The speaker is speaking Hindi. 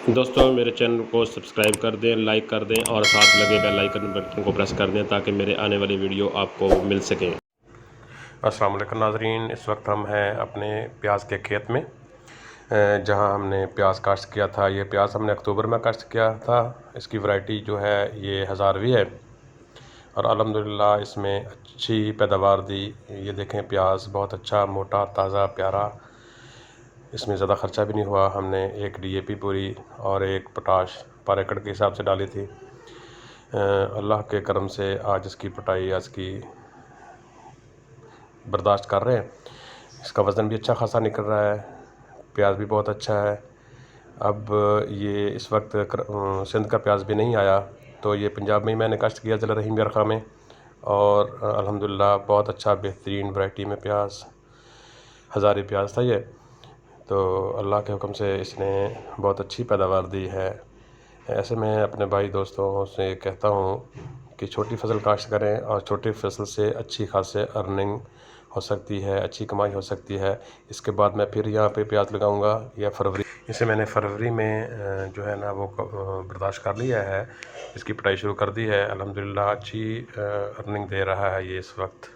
दोस्तों मेरे चैनल को सब्सक्राइब कर दें, लाइक कर दें और साथ लगे बेल आइकन बटन को प्रेस कर दें ताकि मेरे आने वाली वीडियो आपको मिल सकें। अस्सलाम वालेकुम नाज़रीन, इस वक्त हम हैं अपने प्याज के खेत में जहां हमने प्याज काश्त किया था। ये प्याज हमने अक्टूबर में काश्त किया था। इसकी वैरायटी जो है ये हज़ारवी है और अल्हम्दुलिल्लाह इसमें अच्छी पैदावार दी। ये देखें प्याज बहुत अच्छा, मोटा, ताज़ा, प्यारा। इसमें ज़्यादा ख़र्चा भी नहीं हुआ। हमने एक DAP पूरी और एक पोटाश पर एकड़ के हिसाब से डाली थी। अल्लाह के करम से आज इसकी पटाई आज की बर्दाश्त कर रहे हैं। इसका वज़न भी अच्छा खासा निकल रहा है, प्याज भी बहुत अच्छा है। अब ये इस वक्त सिंध का प्याज भी नहीं आया, तो ये पंजाब में ही मैंने काश्त किया, ज़िला रहीम यरखा में। और अल्हम्दुलिल्लाह बहुत अच्छा बेहतरीन वैरायटी में प्याज, हज़ारी प्याज था ये। तो अल्लाह के हुक्म से इसने बहुत अच्छी पैदावार दी है। ऐसे में अपने भाई दोस्तों से कहता हूँ कि छोटी फसल काश्त करें और छोटी फसल से अच्छी खासी अर्निंग हो सकती है, अच्छी कमाई हो सकती है। इसके बाद मैं फिर यहाँ पे प्याज लगाऊंगा या फरवरी। इसे मैंने फरवरी में जो है ना वो बर्दाश्त कर लिया है, इसकी पिटाई शुरू कर दी है। अल्हम्दुलिल्लाह अच्छी अर्निंग दे रहा है ये इस वक्त।